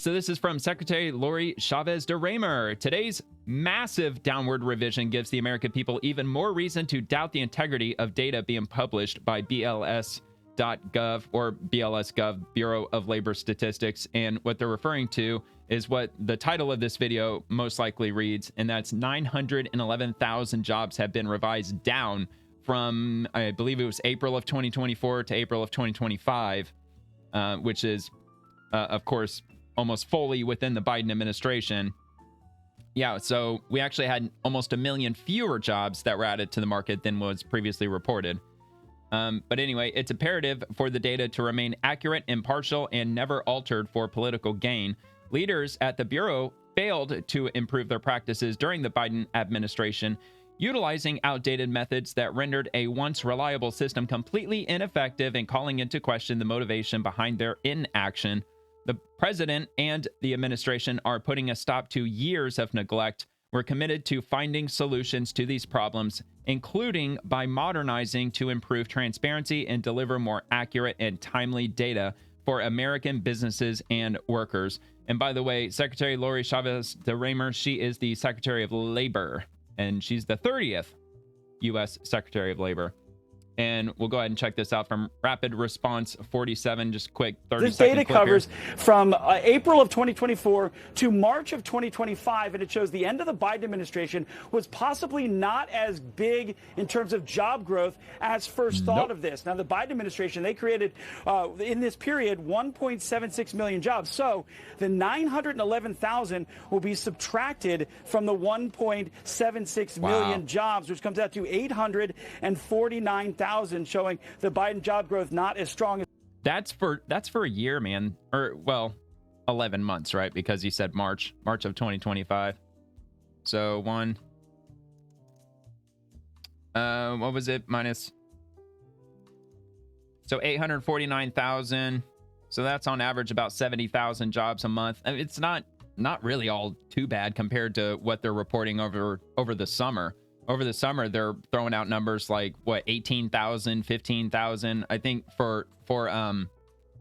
So this is from Secretary Lori Chavez de Raymer. Today's massive downward revision gives the American people even more reason to doubt the integrity of data being published by BLS.gov or BLS.gov, Bureau of Labor Statistics. And what they're referring to is what the title of this video most likely reads, and that's 911,000 jobs have been revised down from, I believe it was April of 2024 to April of 2025, which is, of course, almost fully within the Biden administration. Yeah, so we actually had almost 1 million fewer jobs that were added to the market than was previously reported. But anyway, it's imperative for the data to remain accurate, impartial, and never altered for political gain. Leaders at the Bureau failed to improve their practices during the Biden administration, utilizing outdated methods that rendered a once reliable system completely ineffective and calling into question the motivation behind their inaction. The president and the administration are putting a stop to years of neglect. We're committed to finding solutions to these problems, including by modernizing to improve transparency and deliver more accurate and timely data for American businesses and workers. And by the way, Secretary Lori Chavez de Raymer, she is the Secretary of Labor, and she's the 30th U.S. Secretary of Labor. And we'll go ahead and check this out from Rapid Response 47, just quick 30 This second data clip covers here. from April of 2024 to March of 2025, and it shows the end of the Biden administration was possibly not as big in terms of job growth as first thought of this. Now, the Biden administration, they created in this period 1.76 million jobs. So the 911,000 will be subtracted from the 1.76 million jobs, which comes out to 849,000, showing the Biden job growth not as strong as. That's for a year, man. Or, well, 11 months, right? Because you said March of 2025. So what was it? Minus. So 849,000. So that's on average about 70,000 jobs a month. I mean, it's not really all too bad compared to what they're reporting over the summer. Over the summer, they're throwing out numbers like, what, 18,000, 15,000. I think for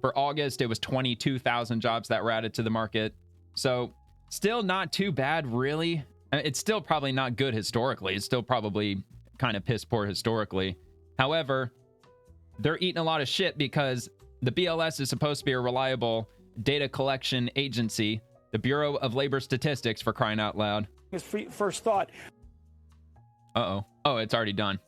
August, it was 22,000 jobs that were added to the market. So still not too bad, really. It's still probably not good historically. It's still probably kind of piss poor historically. However, they're eating a lot of shit because the BLS is supposed to be a reliable data collection agency. The Bureau of Labor Statistics, for crying out loud. His first thought. Oh, it's already done.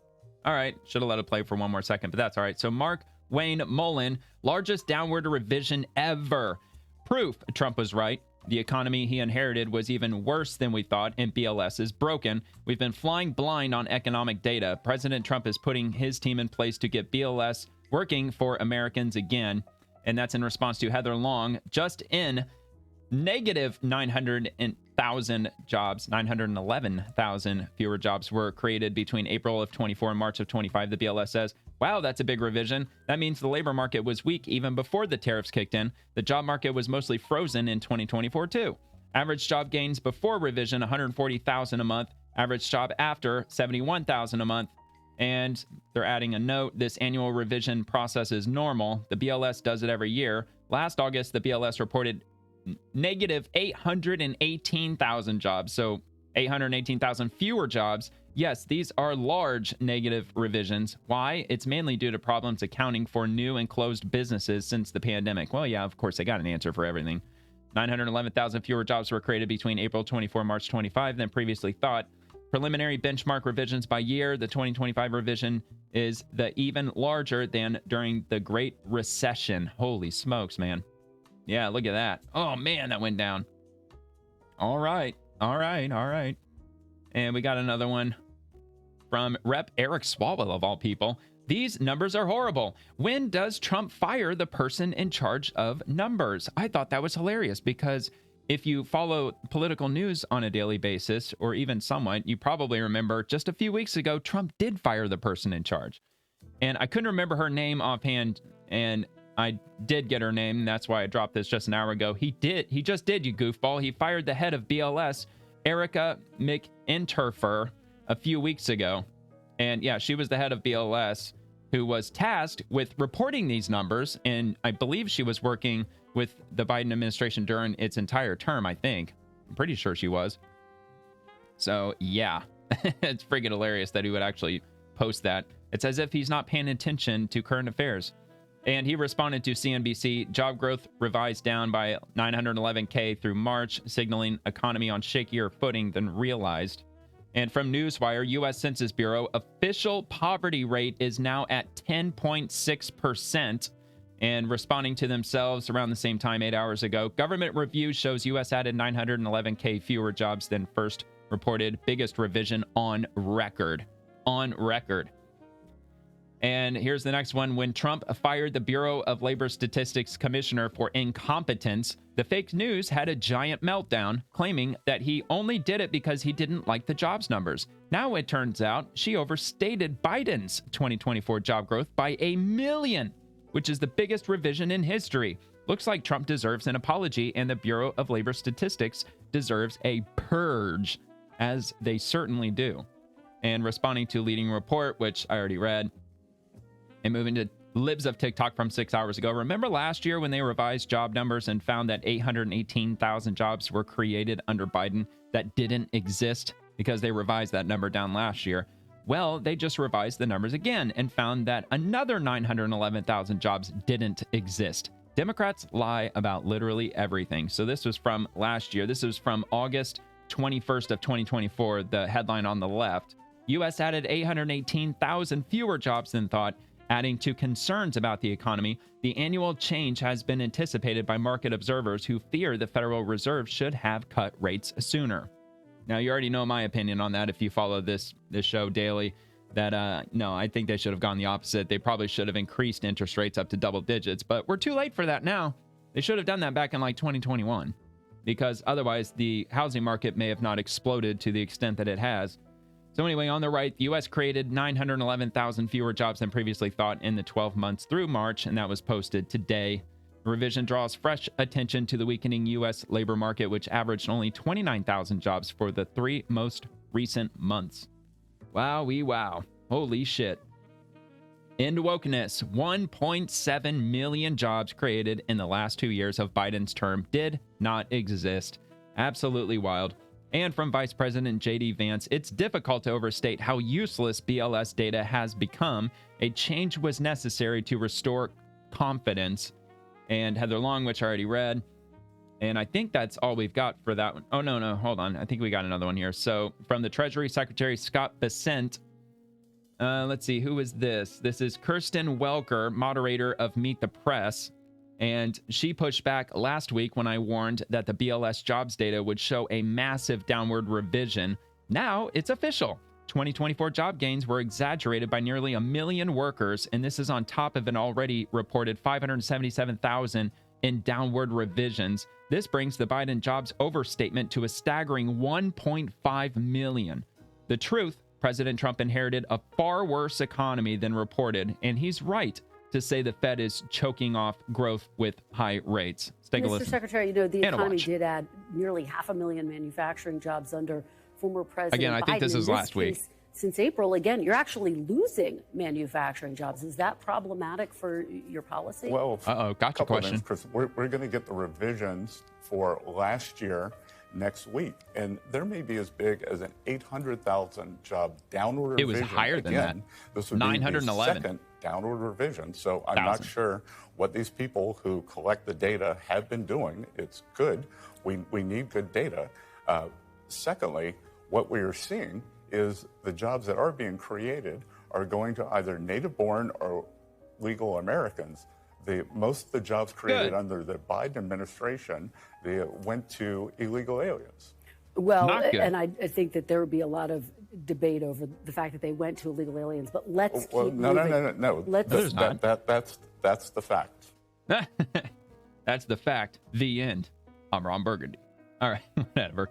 All right. Should have let it play for one more second, but that's all right. So Mark Wayne Mullen, largest downward revision ever. Proof Trump was right. The economy he inherited was even worse than we thought, and BLS is broken. We've been flying blind on economic data. President Trump is putting his team in place to get BLS working for Americans again, and that's in response to Heather Long, just in negative 900,000 jobs, 911,000 fewer jobs were created between April of 24 and March of 25. The BLS says, wow, that's a big revision. That means the labor market was weak even before the tariffs kicked in. The job market was mostly frozen in 2024 too. Average job gains before revision, 140,000 a month. Average job after, 71,000 a month. And they're adding a note. This annual revision process is normal. The BLS does it every year. Last August, the BLS reported negative 818,000 jobs. So 818,000 fewer jobs. Yes, these are large negative revisions. Why? It's mainly due to problems accounting for new and closed businesses since the pandemic. Well, yeah, of course, they got an answer for everything. 911,000 fewer jobs were created between April 24 and March 25 than previously thought. Preliminary benchmark revisions by year. The 2025 revision is the even larger than during the Great Recession. Holy smokes, man. Yeah, look at that. Oh, man, that went down. All right. And we got another one from Rep. Eric Swalwell, of all people. These numbers are horrible. When does Trump fire the person in charge of numbers? I thought that was hilarious because if you follow political news on a daily basis, or even somewhat, you probably remember just a few weeks ago, Trump did fire the person in charge. And I couldn't remember her name offhand, and I did get her name, and that's why I dropped this just an hour ago. He just did, you goofball. He fired the head of BLS, Erica McInterfer, a few weeks ago. And yeah, she was the head of BLS. who was tasked with reporting these numbers. And I believe she was working with the Biden administration during its entire term, I think. I'm pretty sure she was. So, yeah, it's friggin' hilarious that he would actually post that. It's as if he's not paying attention to current affairs. And he responded to CNBC, job growth revised down by 911K through March, signaling economy on shakier footing than realized. And from Newswire, U.S. Census Bureau, official poverty rate is now at 10.6%. And responding to themselves around the same time 8 hours ago, government review shows U.S. added 911K fewer jobs than first reported, biggest revision on record. On record. And here's the next one. When Trump fired the Bureau of Labor Statistics commissioner for incompetence, the fake news had a giant meltdown, claiming that he only did it because he didn't like the jobs numbers. Now it turns out she overstated Biden's 2024 job growth by 1 million, which is the biggest revision in history. Looks like Trump deserves an apology, and the Bureau of Labor Statistics deserves a purge, as they certainly do. And responding to leading report, which I already read, and moving to libs of TikTok from 6 hours ago. Remember last year when they revised job numbers and found that 818,000 jobs were created under Biden that didn't exist because they revised that number down last year? Well, they just revised the numbers again and found that another 911,000 jobs didn't exist. Democrats lie about literally everything. So this was from last year. This was from August 21st of 2024, the headline on the left. U.S. added 818,000 fewer jobs than thought, adding to concerns about the economy. The annual change has been anticipated by market observers who fear the Federal Reserve should have cut rates sooner. Now, you already know my opinion on that if you follow this show daily, that no, I think they should have gone the opposite. They probably should have increased interest rates up to double digits, but we're too late for that now. They should have done that back in like 2021, because otherwise the housing market may have not exploded to the extent that it has. So anyway, on the right, the U.S. created 911,000 fewer jobs than previously thought in the 12 months through March, and that was posted today. The revision draws fresh attention to the weakening U.S. labor market, which averaged only 29,000 jobs for the 3 most recent months. Wow. Holy shit. End wokeness. 1.7 million jobs created in the last 2 years of Biden's term did not exist. Absolutely wild. And from Vice President J.D. Vance, it's difficult to overstate how useless BLS data has become. A change was necessary to restore confidence. And Heather Long, which I already read. And I think that's all we've got for that one. Oh, no, hold on. I think we got another one here. So from the Treasury Secretary Scott Bessent, let's see, who is this? This is Kirsten Welker, moderator of Meet the Press. And she pushed back last week when I warned that the BLS jobs data would show a massive downward revision. Now it's official. 2024 job gains were exaggerated by nearly 1 million workers, and this is on top of an already reported 577,000 in downward revisions. This brings the Biden jobs overstatement to a staggering 1.5 million. The truth, President Trump inherited a far worse economy than reported, and he's right to say the Fed is choking off growth with high rates. Let's take a listen. Mr. Secretary, you know, the economy did add nearly 500,000 manufacturing jobs under former President Again, I think Biden. this is last week. Since April, again, you're actually losing manufacturing jobs. Is that problematic for your policy? Well, gotcha question. Chris, we're going to get the revisions for last year next week, and there may be as big as an 800,000 job downward revision. It was higher than that. This would be the second downward revision. So I'm not sure what these people who collect the data have been doing. It's good. We need good data. Secondly, what we are seeing is the jobs that are being created are going to either native-born or legal Americans. Most of the jobs created under the Biden administration, they went to illegal aliens. Well, and I think that there would be a lot of debate over the fact that they went to illegal aliens. But let's keep moving. No. That's the fact. That's the fact. The end. I'm Ron Burgundy. All right, whatever.